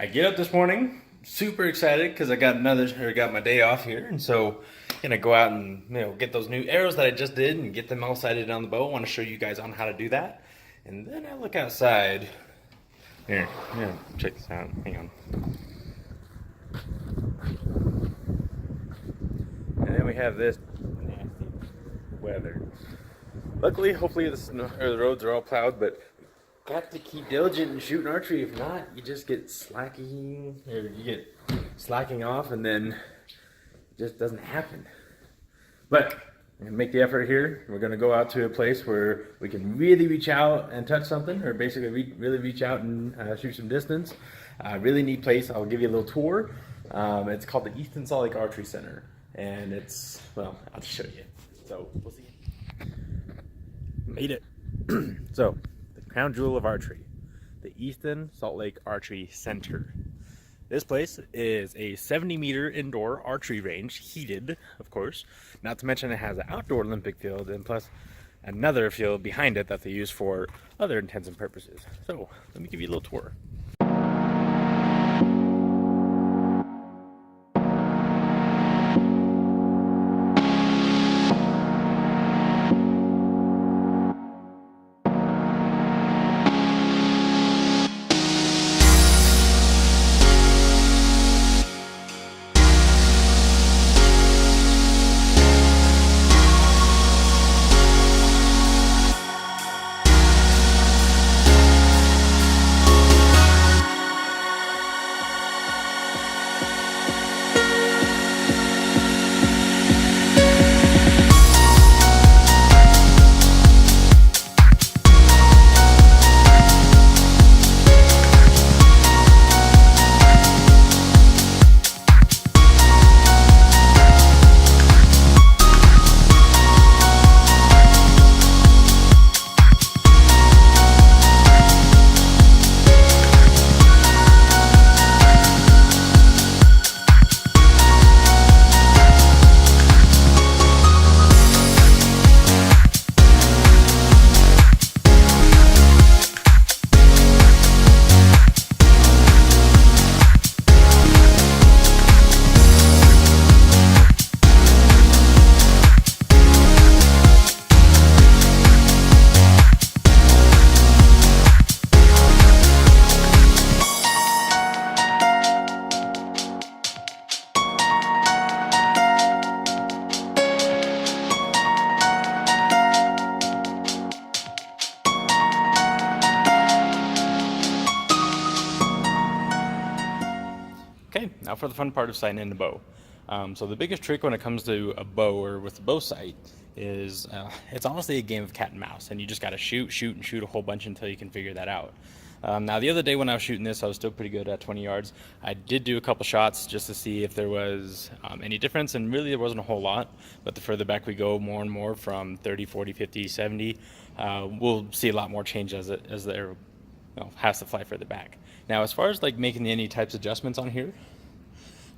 I get up this morning, super excited because I got my day off here, and so gonna go out and get those new arrows that I just did and get them all sighted on the bow. I want to show you guys on how to do that, and then I look outside. Here, check this out. Hang on. And then we have this nasty weather. Luckily, hopefully the roads are all plowed, but got to keep diligent and shooting archery. If not, you just get slacking off, and then it just doesn't happen. But I'm gonna make the effort here. We're gonna go out to a place where we can really reach out and touch something, or basically really reach out and shoot some distance. Really neat place. I'll give you a little tour. It's called the Easton Salt Lake Archery Center, and I'll just show you. So we'll see. Made it. So, the crown jewel of archery, the Easton Salt Lake Archery Center. This place is a 70-meter indoor archery range, heated, of course. Not to mention it has an outdoor Olympic field and plus another field behind it that they use for other intents and purposes. So, let me give you a little tour. Okay, now for the fun part of sighting in the bow. So the biggest trick when it comes to a bow or with a bow sight is it's honestly a game of cat and mouse, and you just got to shoot a whole bunch until you can figure that out. Now the other day when I was shooting this, I was still pretty good at 20 yards. I did do a couple shots just to see if there was any difference, and really there wasn't a whole lot. But the further back we go, more and more from 30, 40, 50, 70, we'll see a lot more change as the arrow has to fly further back. Now as far as like making any types of adjustments on here,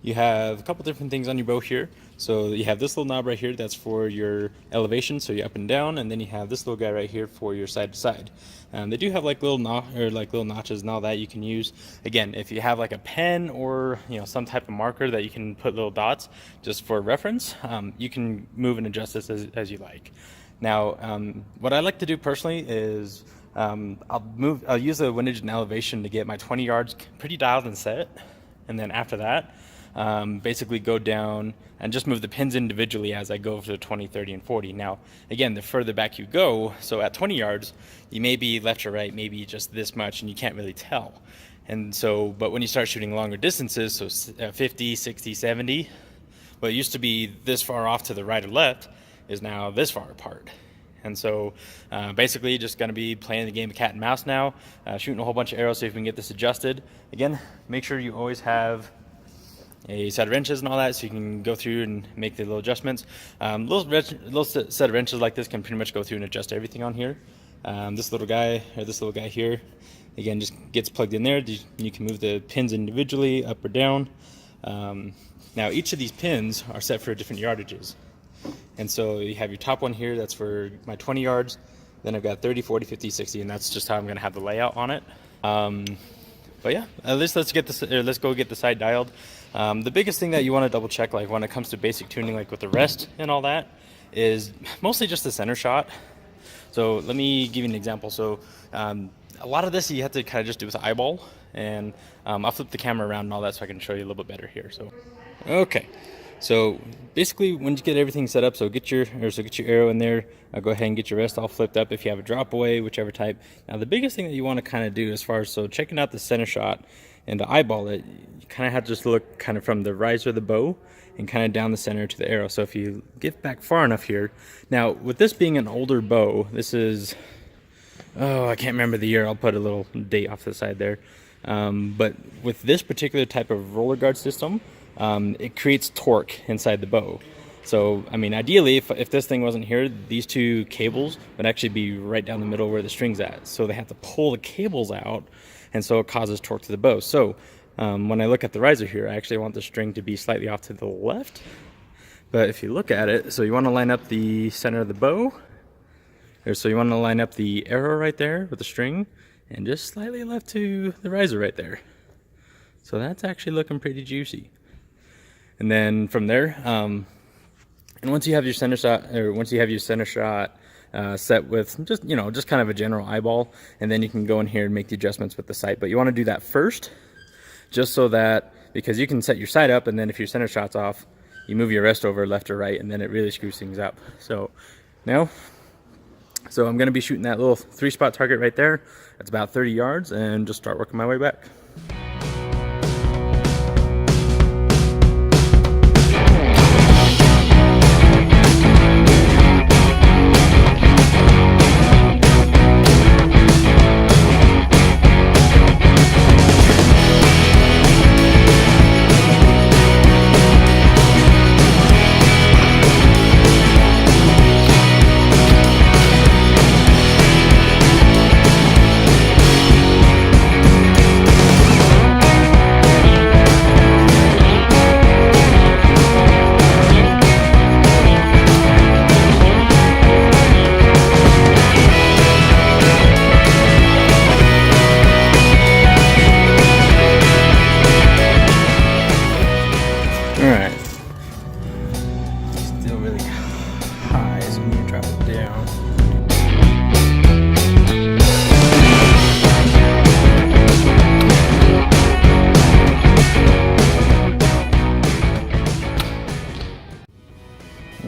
you have a couple different things on your bow here. So you have this little knob right here that's for your elevation, so you're up and down, and then you have this little guy right here for your side to side. They do have like little notches and all that you can use. Again, if you have like a pen or some type of marker that you can put little dots just for reference, you can move and adjust this as you like. Now, what I like to do personally is I'll use the windage and elevation to get my 20 yards pretty dialed and set, and then after that, basically go down and just move the pins individually as I go to 20, 30, and 40. Now, again, the further back you go, so at 20 yards, you may be left or right, maybe just this much, and you can't really tell. And so, but when you start shooting longer distances, so 50, 60, 70, what used to be this far off to the right or left is now this far apart. And so basically just going to be playing the game of cat and mouse now, shooting a whole bunch of arrows so if we can get this adjusted. Again, make sure you always have a set of wrenches and all that so you can go through and make the little adjustments. Little set of wrenches like this can pretty much go through and adjust everything on here. This little guy here, again, just gets plugged in there. You can move the pins individually up or down. Now each of these pins are set for different yardages. And so you have your top one here, that's for my 20 yards. Then I've got 30, 40, 50, 60, and that's just how I'm gonna have the layout on it. But yeah, at least let's get this. Let's go get the sight dialed. The biggest thing that you want to double check, like when it comes to basic tuning, like with the rest and all that, is mostly just the center shot. So let me give you an example. So a lot of this you have to kind of just do with the eyeball, and I'll flip the camera around and all that so I can show you a little bit better here. So okay. So basically, when you get everything set up, so get your arrow in there. Go ahead and get your rest all flipped up. If you have a drop away, whichever type. Now, the biggest thing that you want to kind of do, as far as checking out the center shot and to eyeball it, you kind of have to just look kind of from the riser of the bow and kind of down the center to the arrow. So if you get back far enough here, now with this being an older bow, this is I can't remember the year. I'll put a little date off to the side there. But with this particular type of roller guard system, it creates torque inside the bow. So, I mean, ideally, if this thing wasn't here, these two cables would actually be right down the middle where the string's at. So they have to pull the cables out, and so it causes torque to the bow. So when I look at the riser here, I actually want the string to be slightly off to the left. But if you look at it, so you want to line up the center of the bow. So you want to line up the arrow right there with the string, and just slightly left to the riser right there. So that's actually looking pretty juicy. And then from there, and once you have your center shot, set with just kind of a general eyeball, and then you can go in here and make the adjustments with the sight. But you want to do that first, just so that, because you can set your sight up, and then if your center shot's off, you move your rest over left or right, and then it really screws things up. So now, I'm going to be shooting that little 3-spot target right there. That's about 30 yards, and just start working my way back.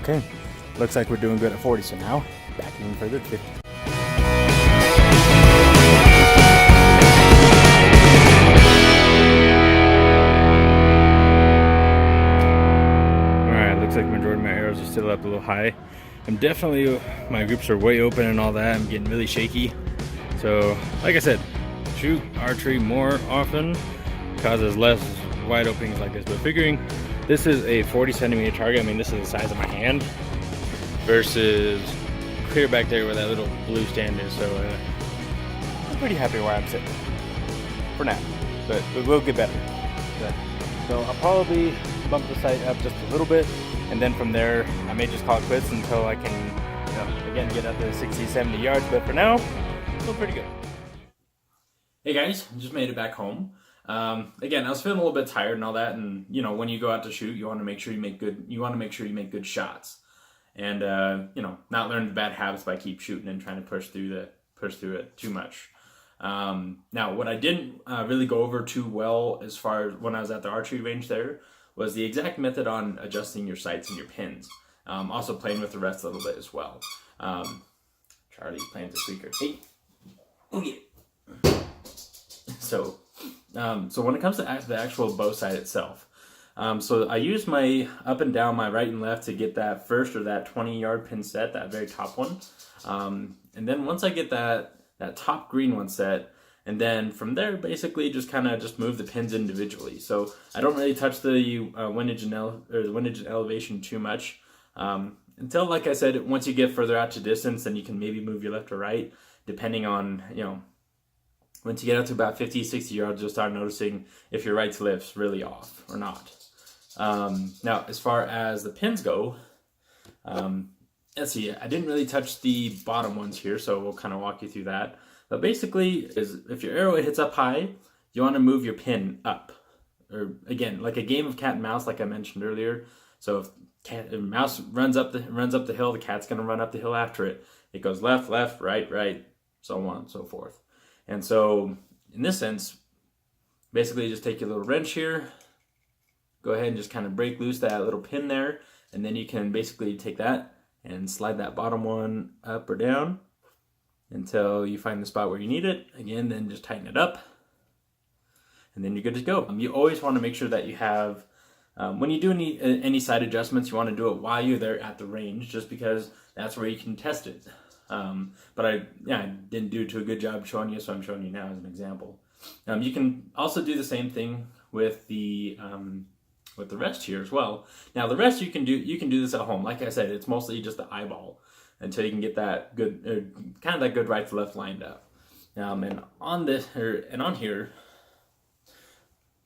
Okay, looks like we're doing good at 40, so now back even further to 50. Alright, looks like the majority of my arrows are still up a little high. My groups are way open and all that. I'm getting really shaky. So, like I said, shoot archery more often causes less wide openings like this. But figuring this is a 40 centimeter target, I mean, this is the size of my hand, versus clear back there where that little blue stand is. So I'm pretty happy where I'm sitting for now, but it will get better. So I'll probably bump the sight up just a little bit, and then from there I may just call it quits until I can, again, get up to 60, 70 yards. But for now, still pretty good. Hey guys, just made it back home. Again, I was feeling a little bit tired and all that, and when you go out to shoot, you want to make sure you make good shots, and not learn the bad habits by keep shooting and trying to push through it too much. Now, what I didn't really go over too well as far as when I was at the archery range there was the exact method on adjusting your sights and your pins. Also playing with the rest a little bit as well. Charlie's playing with the squeaker. Hey, okay. So when it comes to the actual bow sight itself, so I use my up and down, my right and left, to get that first, or that 20-yard pin set, that very top one. And then once I get that top green one set, and then from there, basically just move the pins individually. So I don't really touch the windage and elevation too much, until, like I said, once you get further out to distance, then you can maybe move your left or right, depending on, once you get up to about 50, 60 yards, you'll start noticing if your right lift's really off or not. Now, as far as the pins go, let's see, I didn't really touch the bottom ones here, so we'll kind of walk you through that. But basically, if your arrow hits up high, you want to move your pin up. Or again, like a game of cat and mouse, like I mentioned earlier. So if mouse runs up the hill, the cat's going to run up the hill after it. It goes left, left, right, right, so on and so forth. And so in this sense, basically just take your little wrench here, go ahead and just kind of break loose that little pin there, and then you can basically take that and slide that bottom one up or down until you find the spot where you need it. Again, then just tighten it up, and then you're good to go. You always want to make sure that you have, when you do any side adjustments, you want to do it while you're there at the range, just because that's where you can test it. But I didn't do too good job showing you, so I'm showing you now as an example. You can also do the same thing with the rest here as well. Now the rest you can do this at home. Like I said, it's mostly just the eyeball until you can get that good, kind of that good right to left lined up. And on this and on here,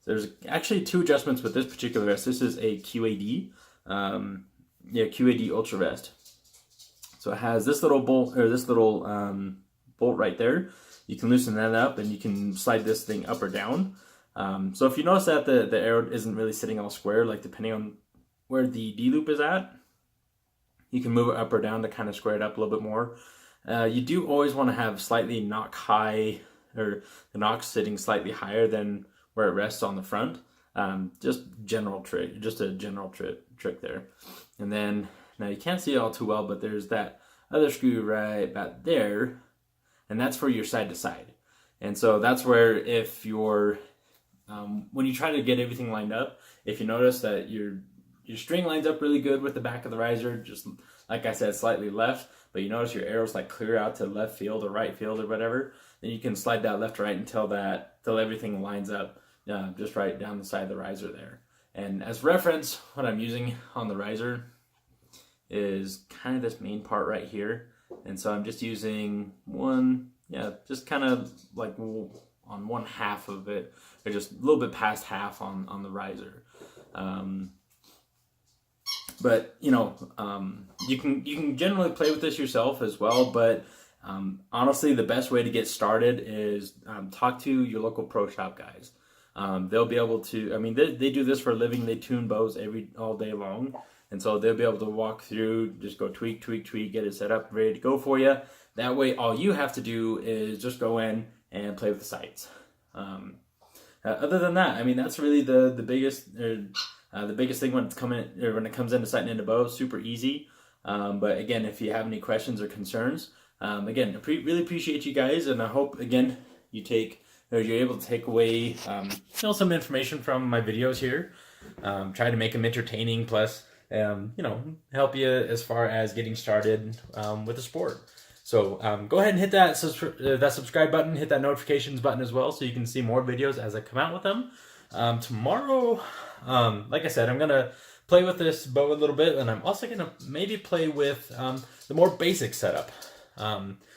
there's actually two adjustments with this particular vest. This is a QAD, QAD Ultra vest. So it has this little bolt, or this little bolt right there. You can loosen that up, and you can slide this thing up or down. So if you notice that the arrow isn't really sitting all square, like depending on where the D loop is at, you can move it up or down to kind of square it up a little bit more. You do always want to have slightly knock high, or the knock sitting slightly higher than where it rests on the front. Just a general trick there. And then, now you can't see it all too well, but there's that other screw right back there, and that's for your side to side. And so that's where if you're, when you try to get everything lined up, if you notice that your string lines up really good with the back of the riser, just like I said, slightly left, but you notice your arrows like clear out to left field or right field or whatever, then you can slide that left to right until everything lines up just right down the side of the riser there. And as reference, what I'm using on the riser is kind of this main part right here. And so I'm just using just kind of like on one half of it, or just a little bit past half on the riser. But you can generally play with this yourself as well, but honestly the best way to get started is talk to your local pro shop guys. They'll be able to, they do this for a living. They tune bows all day long, and so they'll be able to walk through, just go tweak, get it set up, ready to go for you. That way all you have to do is just go in and play with the sights. Other than that, that's really the biggest thing when it comes into sighting into bows. Super easy. But again, if you have any questions or concerns, again, really appreciate you guys, and I hope again you're able to take away some information from my videos here. Try to make them entertaining, plus help you as far as getting started with the sport. So go ahead and hit that subscribe button, hit that notifications button as well, so you can see more videos as I come out with them. Tomorrow, like I said, I'm gonna play with this bow a little bit, and I'm also gonna maybe play with the more basic setup.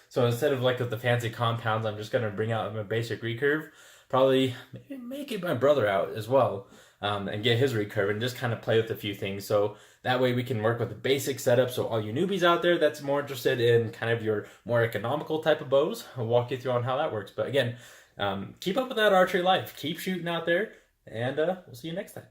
So instead of like with the fancy compounds, I'm just gonna bring out my basic recurve, probably make it my brother out as well, and get his recurve and just kind of play with a few things. So that way we can work with the basic setup. So all you newbies out there that's more interested in kind of your more economical type of bows, I'll walk you through on how that works. But again, keep up with that archery life. Keep shooting out there, and we'll see you next time.